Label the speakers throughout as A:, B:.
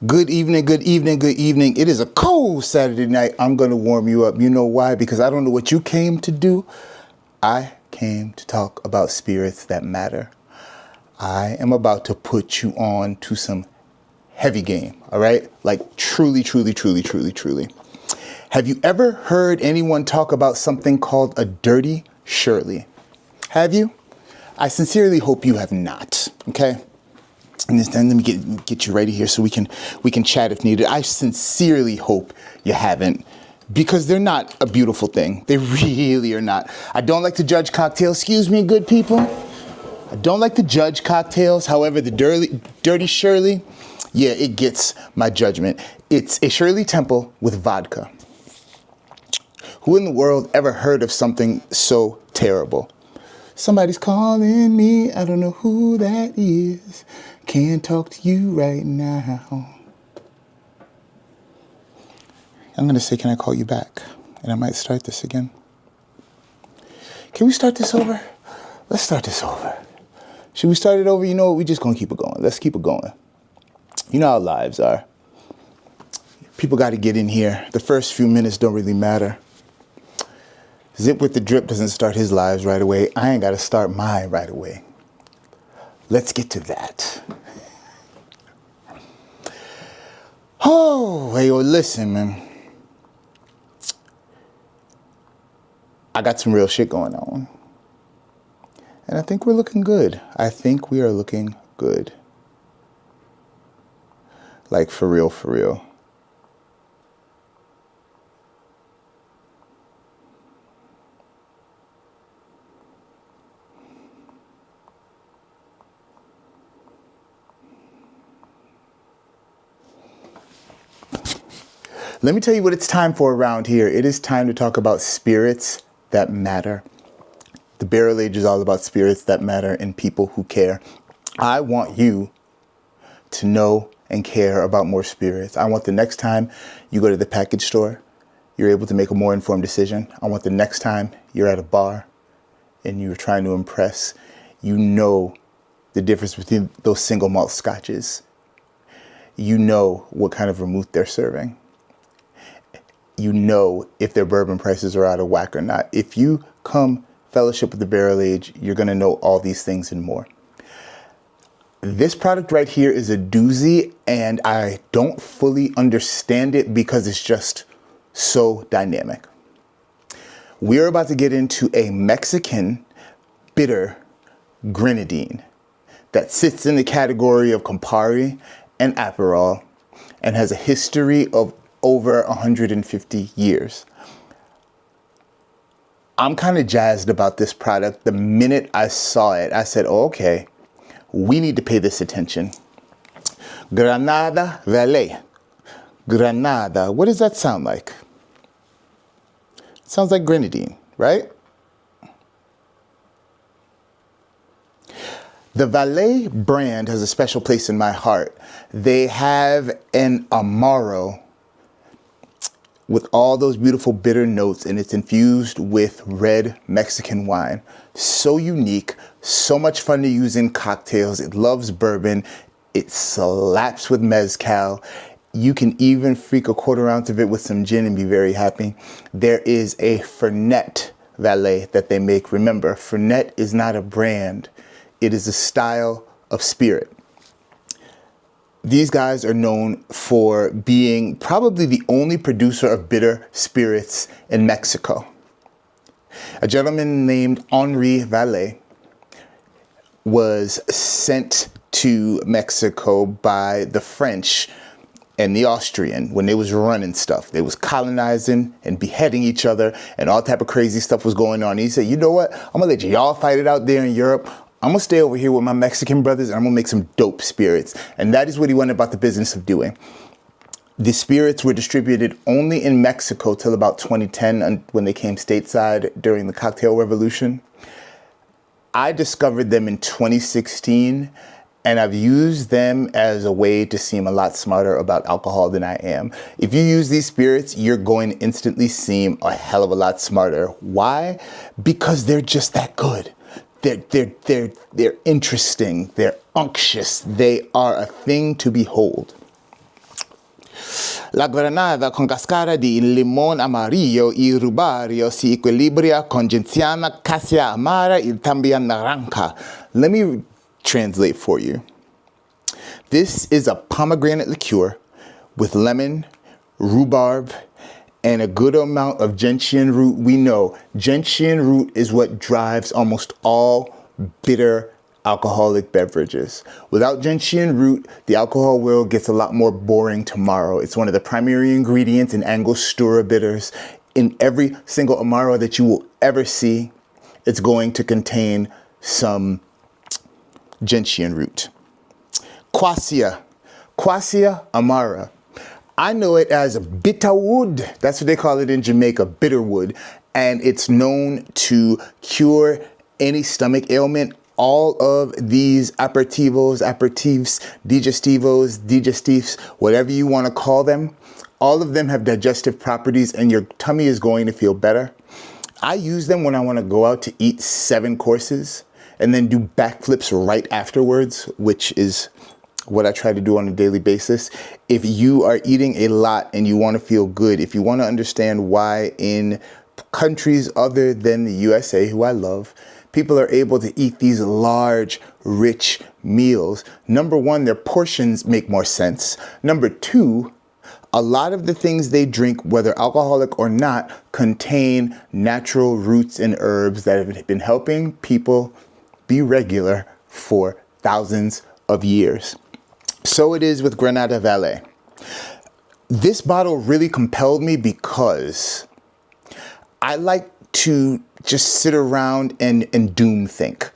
A: Good evening, good evening, good evening. It is a cold Saturday night. I'm going to warm you up. You know why? Because I don't know what you came to do. I came to talk about spirits that matter. I am about to put you on to some heavy game, all right? Like truly, truly, truly, truly, truly. Have you ever heard anyone talk about something called a dirty Shirley? Have you? I sincerely hope you have not, okay? And this time, let me get you right here so we can chat if needed. I sincerely hope you haven't, because they're not a beautiful thing. They really are not. I don't like to judge cocktails. Excuse me, good people. I don't like to judge cocktails. However, the dirty Shirley, yeah, it gets my judgment. It's a Shirley Temple with vodka. Who in the world ever heard of something so terrible? Somebody's calling me. I don't know who that is. Can't talk to you right now. I'm going to say, can I call you back? And I might start this again. Can we start this over? Let's start this over. Should we start it over? You know what? We're just going to keep it going. Let's keep it going. You know how lives are. People got to get in here. The first few minutes don't really matter. Zip with the drip doesn't start his lives right away. I ain't got to start mine right away. Let's get to that. Oh, hey, yo, listen, man. I got some real shit going on. And I think we're looking good. I think we are looking good. Like, for real, for real. Let me tell you what it's time for around here. It is time to talk about spirits that matter. The barrel age is all about spirits that matter and people who care. I want you to know and care about more spirits. I want the next time you go to the package store, you're able to make a more informed decision. I want the next time you're at a bar and you're trying to impress, you know the difference between those single malt scotches. You know what kind of vermouth they're serving. You know if their bourbon prices are out of whack or not. If you come fellowship with the barrel age, you're going to know all these things and more. This product right here is a doozy, and I don't fully understand it because it's just so dynamic. We're about to get into a Mexican bitter grenadine that sits in the category of Campari and Aperol and has a history of over 150 years. I'm kind of jazzed about this product. The minute I saw it, I said, oh, okay, we need to pay this attention. Granada Valet. Granada. What does that sound like? It sounds like grenadine, right? The Valet brand has a special place in my heart. They have an Amaro with all those beautiful bitter notes, and it's infused with red Mexican wine. So unique, so much fun to use in cocktails. It loves bourbon. It slaps with mezcal. You can even freak a quarter ounce of it with some gin and be very happy. There is a Fernet Valet that they make. Remember, Fernet is not a brand. It is a style of spirit. These guys are known for being probably the only producer of bitter spirits in Mexico. A gentleman named Henri Valet was sent to Mexico by the French and the Austrian when they was running stuff. They was colonizing and beheading each other, and all type of crazy stuff was going on. And he said, you know what? I'm gonna let y'all fight it out there in Europe. I'm going to stay over here with my Mexican brothers, and I'm going to make some dope spirits. And that is what he went about the business of doing. The spirits were distributed only in Mexico till about 2010 when they came stateside during the cocktail revolution. I discovered them in 2016, and I've used them as a way to seem a lot smarter about alcohol than I am. If you use these spirits, you're going to instantly seem a hell of a lot smarter. Why? Because they're just that good. They're interesting. They're unctuous. They are a thing to behold. La granada con cascara di limón amarillo y rubario se equilibra con genciana cassia amara y también naranja. Let me translate for you. This is a pomegranate liqueur with lemon, rhubarb, and a good amount of gentian root. We know gentian root is what drives almost all bitter alcoholic beverages. Without gentian root, the alcohol world gets a lot more boring tomorrow. It's one of the primary ingredients in Angostura bitters. In every single Amaro that you will ever see, it's going to contain some gentian root. Quassia amara. I know it as bitter wood. That's what they call it in Jamaica, bitter wood. And it's known to cure any stomach ailment. All of these aperitivos, digestifs, whatever you want to call them, all of them have digestive properties and your tummy is going to feel better. I use them when I want to go out to eat 7 courses and then do backflips right afterwards, which is what I try to do on a daily basis. If you are eating a lot and you want to feel good, if you want to understand why in countries other than the USA, who I love, people are able to eat these large, rich meals. Number one, their portions make more sense. Number two, a lot of the things they drink, whether alcoholic or not, contain natural roots and herbs that have been helping people be regular for thousands of years. So it is with Granada Valle. This bottle really compelled me because I like to just sit around and doom think.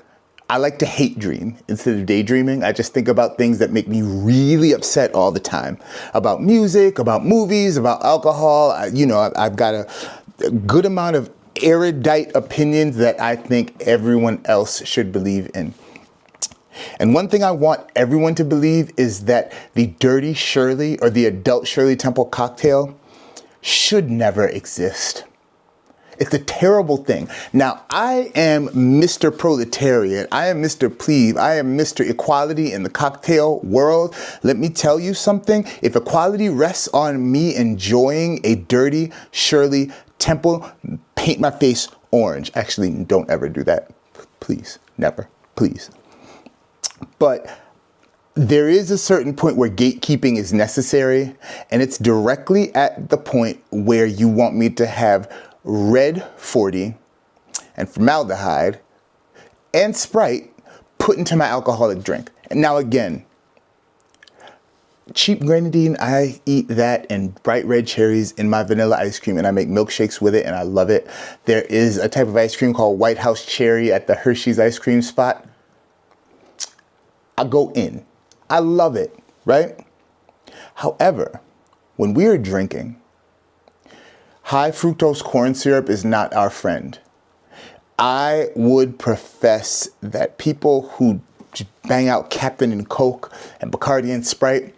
A: I like to hate dream instead of daydreaming. I just think about things that make me really upset all the time. About music, about movies, about alcohol. I've got a good amount of erudite opinions that I think everyone else should believe in. And one thing I want everyone to believe is that the Dirty Shirley or the Adult Shirley Temple cocktail should never exist. It's a terrible thing. Now, I am Mr. Proletariat. I am Mr. Plebe. I am Mr. Equality in the cocktail world. Let me tell you something. If equality rests on me enjoying a Dirty Shirley Temple, paint my face orange. Actually, don't ever do that. Please, never, please. But there is a certain point where gatekeeping is necessary, and it's directly at the point where you want me to have red 40 and formaldehyde and Sprite put into my alcoholic drink. And now again, cheap grenadine, I eat that and bright red cherries in my vanilla ice cream, and I make milkshakes with it and I love it. There is a type of ice cream called White House Cherry at the Hershey's ice cream spot. I go in. I love it, right? However, when we are drinking, high fructose corn syrup is not our friend. I would profess that people who bang out Captain and Coke and Bacardi and Sprite,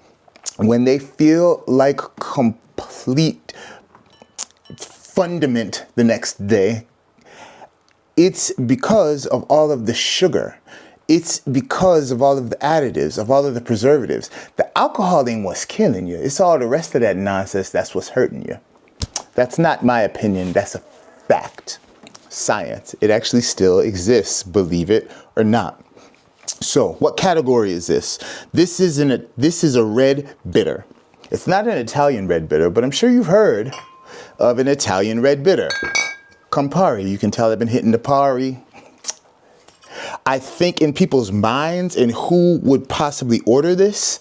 A: when they feel like complete fundament the next day, it's because of all of the sugar. It's because of all of the additives, of all of the preservatives. The alcohol ain't what's killing you. It's all the rest of that nonsense that's what's hurting you. That's not my opinion. That's a fact. Science. It actually still exists, believe it or not. So, what category is this? This is a red bitter. It's not an Italian red bitter, but I'm sure you've heard of an Italian red bitter. Campari. You can tell I've been hitting the Pari. I think in people's minds and who would possibly order this,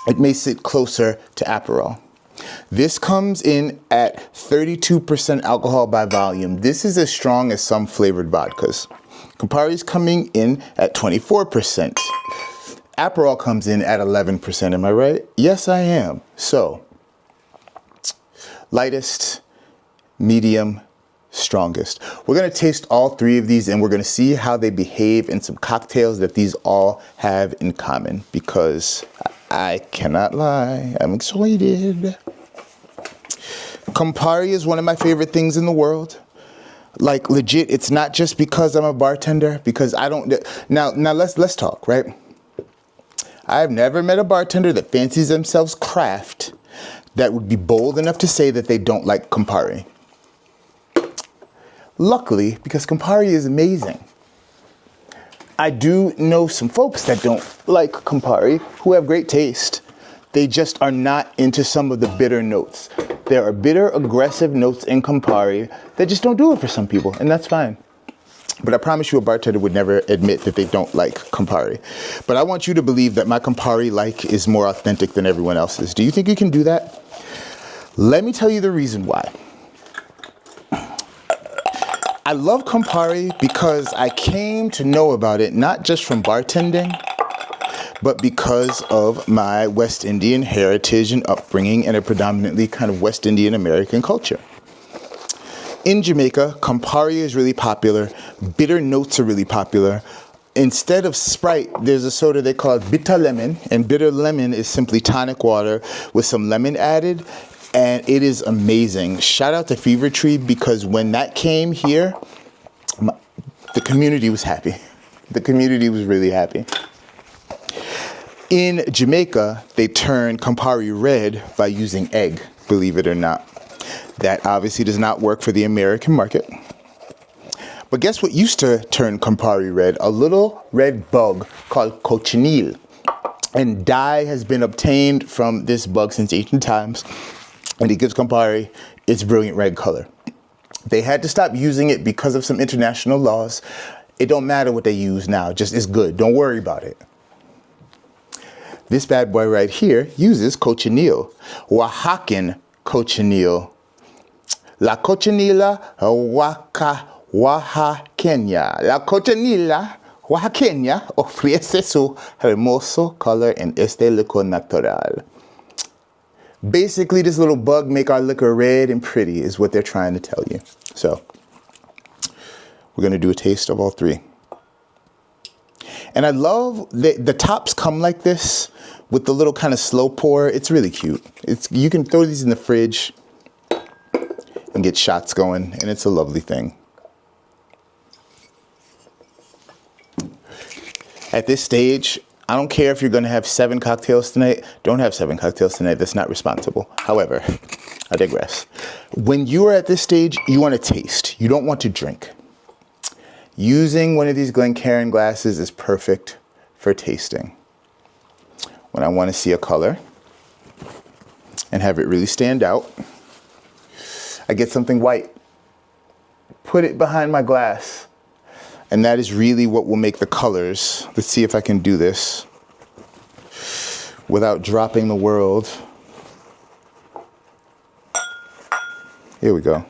A: it may sit closer to Aperol. This comes in at 32% alcohol by volume. This is as strong as some flavored vodkas. Campari is coming in at 24%. Aperol comes in at 11%. Am I right? Yes, I am. So, lightest, medium, strongest. We're going to taste all 3 of these and we're going to see how they behave in some cocktails that these all have in common, because I cannot lie, I'm excited. Campari is one of my favorite things in the world. Like, legit, it's not just because I'm a bartender, because I don't... Now let's talk, right? I've never met a bartender that fancies themselves craft that would be bold enough to say that they don't like Campari. Luckily, because Campari is amazing, I do know some folks that don't like Campari who have great taste. They just are not into some of the bitter notes. There are bitter, aggressive notes in Campari that just don't do it for some people, and that's fine. But I promise you a bartender would never admit that they don't like Campari. But I want you to believe that my Campari like is more authentic than everyone else's. Do you think you can do that? Let me tell you the reason why. I love Campari because I came to know about it not just from bartending, but because of my West Indian heritage and upbringing and a predominantly kind of West Indian American culture. In Jamaica, Campari is really popular. Bitter notes are really popular. Instead of Sprite, there's a soda they call bitter lemon, and bitter lemon is simply tonic water with some lemon added, and it is amazing. Shout out to Fever Tree, because when that came here, the community was happy. The community was really happy. In Jamaica, they turn Campari red by using egg, believe it or not. That obviously does not work for the American market. But guess what used to turn Campari red? A little red bug called cochineal. And dye has been obtained from this bug since ancient times. And it gives Campari its brilliant red color. They had to stop using it because of some international laws. It don't matter what they use now, just it's good. Don't worry about it. This bad boy right here uses cochineal, Oaxacan cochineal. La cochinilla oaxaqueña. La cochinilla oaxaqueña ofrece su hermoso color en este licor natural. Basically, this little bug make our liquor red and pretty is what they're trying to tell you. So, we're going to do a taste of all three. And I love that the tops come like this with the little kind of slow pour. It's really cute. You can throw these in the fridge and get shots going, and it's a lovely thing. At this stage, I don't care if you're going to have 7 cocktails tonight. Don't have 7 cocktails tonight. That's not responsible. However, I digress. When you are at this stage, you want to taste. You don't want to drink. Using one of these Glencairn glasses is perfect for tasting. When I want to see a color and have it really stand out, I get something white, put it behind my glass, and that is really what will make the colors. Let's see if I can do this without dropping the world. Here we go.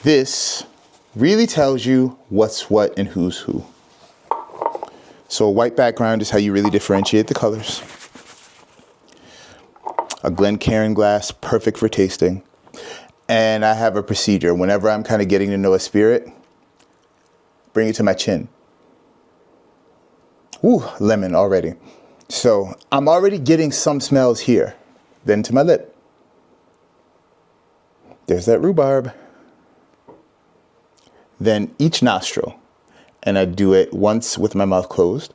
A: This really tells you what's what and who's who. So a white background is how you really differentiate the colors. A Glencairn glass, perfect for tasting. And I have a procedure. Whenever I'm kind of getting to know a spirit, bring it to my chin. Ooh, lemon already. So I'm already getting some smells here. Then to my lip. There's that rhubarb. Then each nostril. And I do it once with my mouth closed.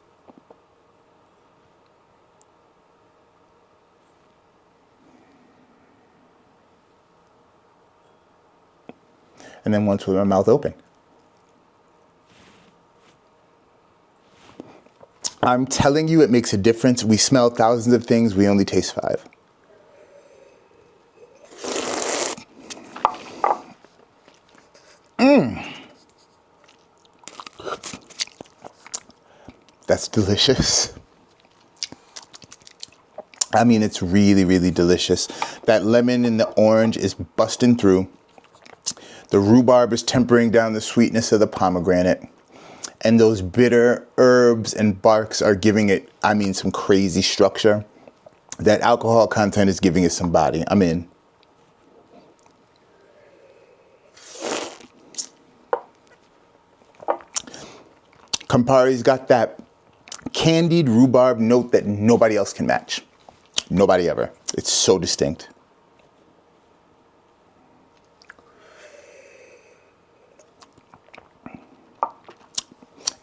A: And then once with my mouth open. I'm telling you, it makes a difference. We smell thousands of things. We only taste 5. That's delicious. I mean, it's really, really delicious. That lemon and the orange is busting through. The rhubarb is tempering down the sweetness of the pomegranate. And those bitter herbs and barks are giving it, I mean, some crazy structure. That alcohol content is giving it some body. I'm in. Campari's got that candied rhubarb note that nobody else can match. Nobody ever. It's so distinct.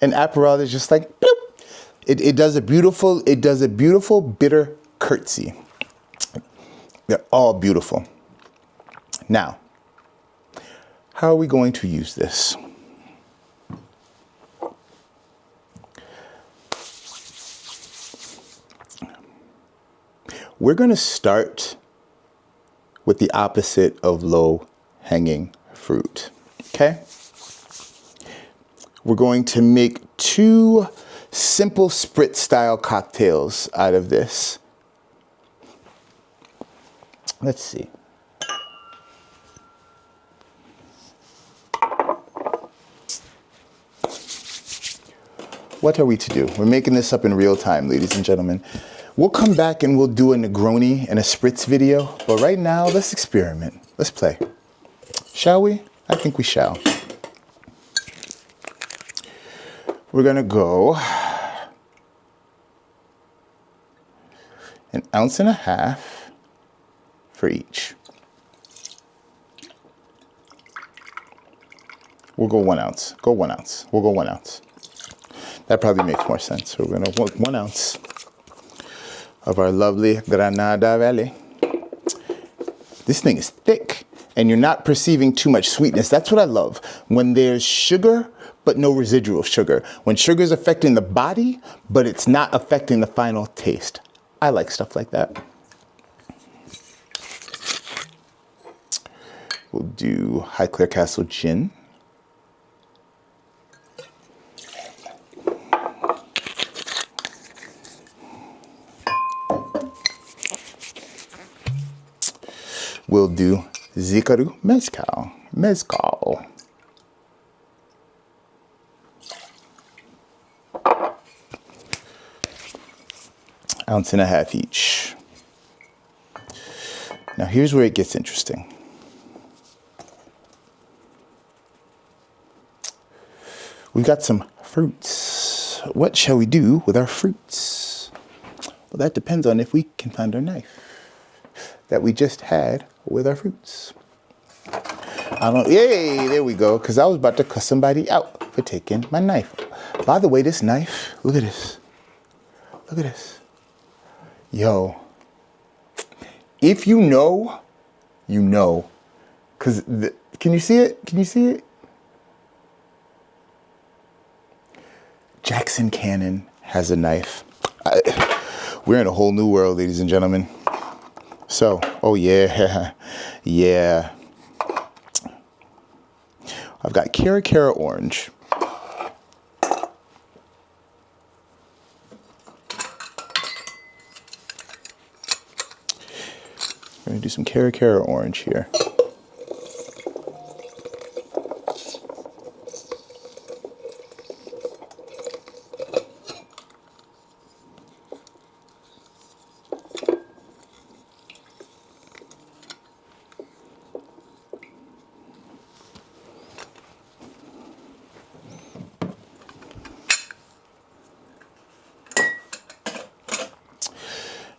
A: And Aperol is just like, bloop. It does a beautiful bitter curtsy. They're all beautiful. Now, how are we going to use this? We're going to start with the opposite of low-hanging fruit, okay? We're going to make 2 simple spritz-style cocktails out of this. Let's see. What are we to do? We're making this up in real time, ladies and gentlemen. We'll come back and we'll do a Negroni and a spritz video, but right now, let's experiment. Let's play. Shall we? I think we shall. We're gonna go 1.5 ounces for each. We'll go 1 ounce. Go 1 ounce. We'll go 1 ounce. That probably makes more sense. So we're gonna want 1 ounce of our lovely Granada Valley. This thing is thick and you're not perceiving too much sweetness. That's what I love. When there's sugar, but no residual sugar. When sugar is affecting the body, but it's not affecting the final taste. I like stuff like that. We'll do Highclere Castle Gin. We'll do Zikaru Mezcal. Mezcal. Ounce and a half each. Now here's where it gets interesting. We've got some fruits. What shall we do with our fruits? Well, that depends on if we can find our knife that we just had with our fruits. Yay, there we go, because I was about to cuss somebody out for taking my knife. By the way, this knife, look at this. Look at this. Yo, if you know, you know. Because, can you see it? Can you see it? Jackson Cannon has a knife. We're in a whole new world, ladies and gentlemen. So, oh yeah, yeah. I've got Cara Cara Orange. We're gonna do some Cara Cara Orange here.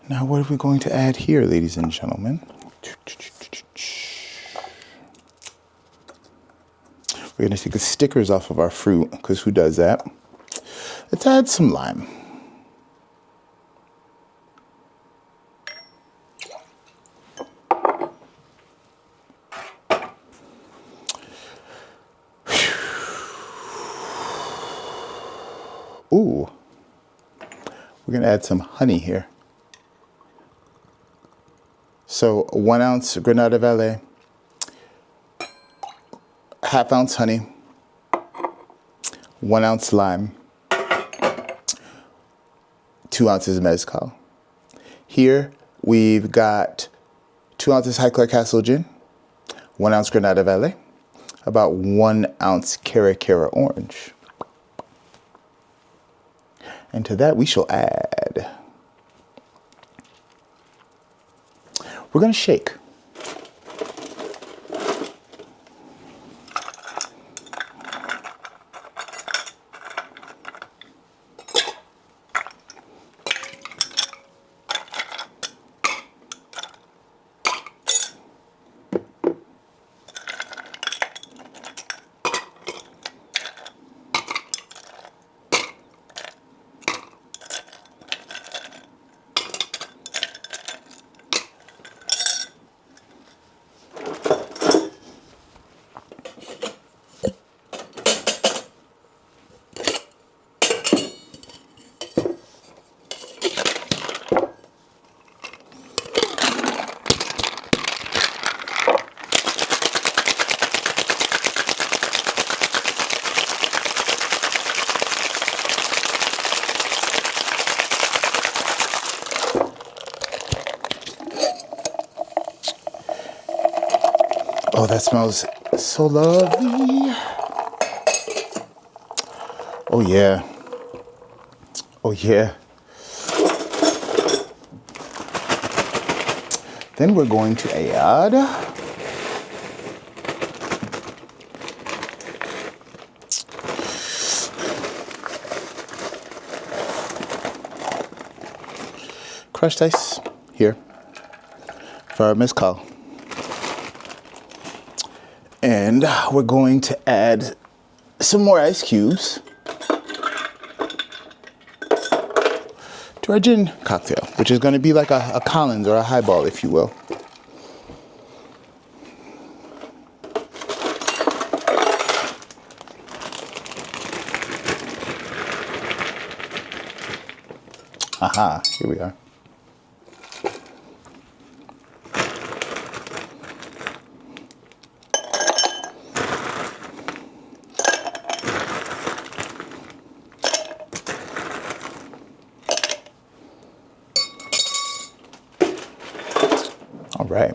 A: Now, what are we going to add here, ladies and gentlemen? We're going to take the stickers off of our fruit, because who does that? Let's add some lime. Ooh. We're going to add some honey here. So 1 ounce Granada Valley, 1/2 ounce honey, 1 ounce lime, 2 ounces mezcal. Here we've got 2 ounces Highclere Castle Gin, 1 ounce Granada Valley, about 1 ounce Cara Cara Orange. And to that we shall add. We're going to shake. Oh, that smells so lovely. Oh yeah. Oh yeah. Then we're going to add crushed ice here for our mezcal. And we're going to add some more ice cubes to our gin cocktail, which is going to be like a Collins or a highball, if you will. Aha, here we are. All right,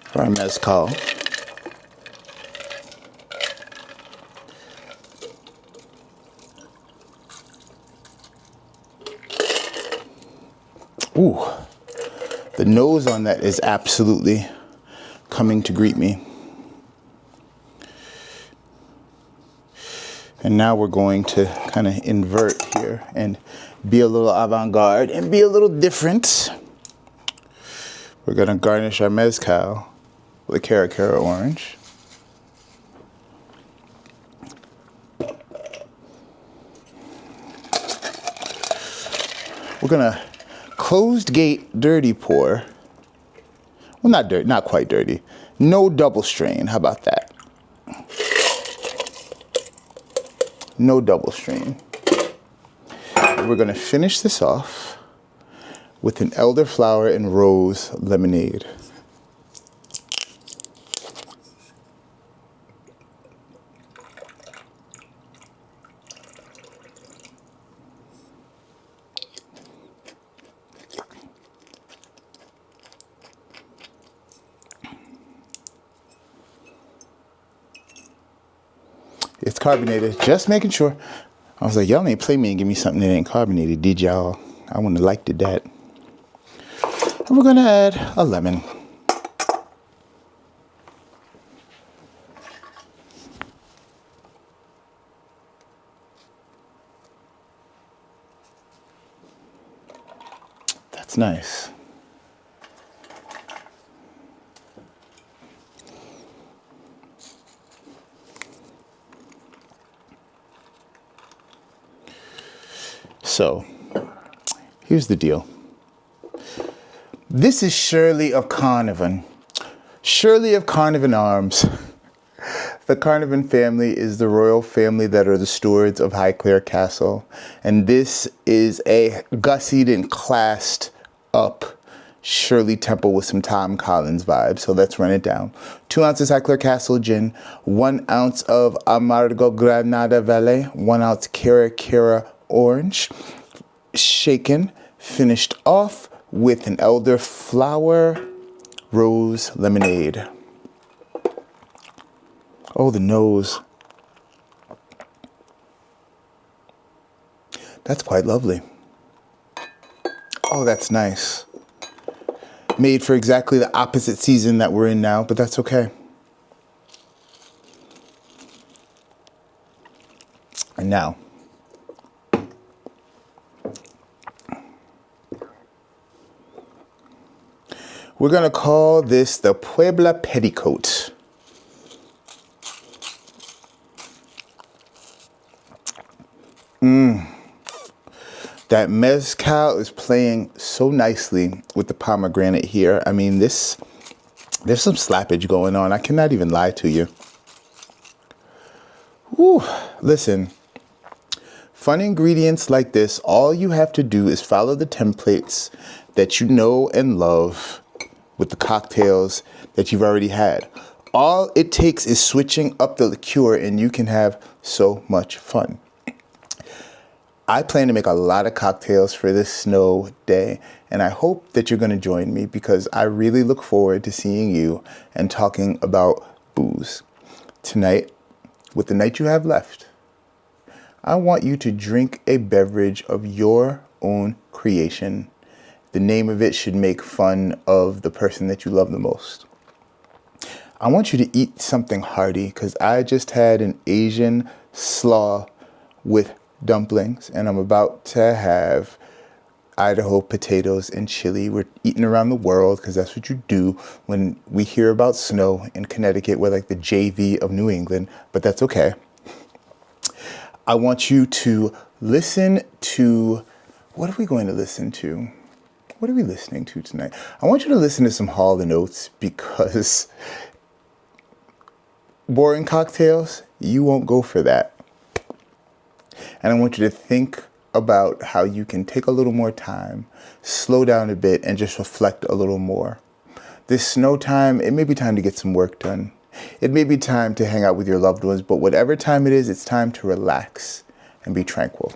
A: for our mezcal, ooh, the nose on that is absolutely coming to greet me. And now we're going to kind of invert here and be a little avant-garde and be a little different. We're going to garnish our mezcal with a Cara Cara orange. We're going to closed gate dirty pour. Well, not dirty, not quite dirty. No double strain. How about that? No double strain. We're going to finish this off with an elderflower and rose lemonade. It's carbonated, just making sure. I was like, y'all ain't play me and give me something that ain't carbonated, did y'all? I wouldn't have liked it that. And we're gonna add a lemon. That's nice. So, here's the deal. This is Shirley of Carnarvon. Shirley of Carnarvon Arms. The Carnarvon family is the royal family that are the stewards of Highclere Castle. And this is a gussied and classed up Shirley Temple with some Tom Collins vibes. So let's run it down. 2 ounces Highclere Castle gin, 1 ounce of Amargo Granada Valle, 1 ounce Cara Cara orange, shaken, finished off with an elderflower rose lemonade. Oh, the nose. That's quite lovely. Oh, that's nice. Made for exactly the opposite season that we're in now, but that's okay. And now, we're going to call this the Puebla Petticoat. That mezcal is playing so nicely with the pomegranate here. I mean, there's some slappage going on. I cannot even lie to you. Whew. Listen, fun ingredients like this, all you have to do is follow the templates that you know and love with the cocktails that you've already had. All it takes is switching up the liqueur and you can have so much fun. I plan to make a lot of cocktails for this snow day, and I hope that you're going to join me because I really look forward to seeing you and talking about booze. Tonight, with the night you have left, I want you to drink a beverage of your own creation. The name of it should make fun of the person that you love the most. I want you to eat something hearty because I just had an Asian slaw with dumplings, and I'm about to have Idaho potatoes and chili. We're eating around the world because that's what you do when we hear about snow in Connecticut. We're like the JV of New England, but that's okay. I want you to listen to, what are we going to listen to? What are we listening to tonight? I want you to listen to some Hall & Oates because boring cocktails, you won't go for that. And I want you to think about how you can take a little more time, slow down a bit, and just reflect a little more. This snow time, it may be time to get some work done. It may be time to hang out with your loved ones, but whatever time it is, it's time to relax and be tranquil.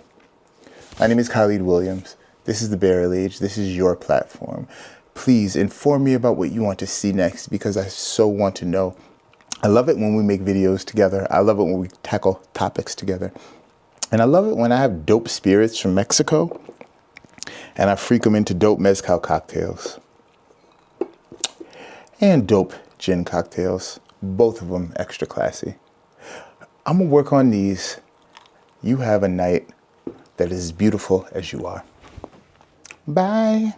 A: My name is Khalid Williams. This is The Barrel Age. This is your platform. Please inform me about what you want to see next because I so want to know. I love it when we make videos together. I love it when we tackle topics together. And I love it when I have dope spirits from Mexico and I freak them into dope mezcal cocktails and dope gin cocktails, both of them extra classy. I'm gonna work on these. You have a night that is as beautiful as you are. Bye.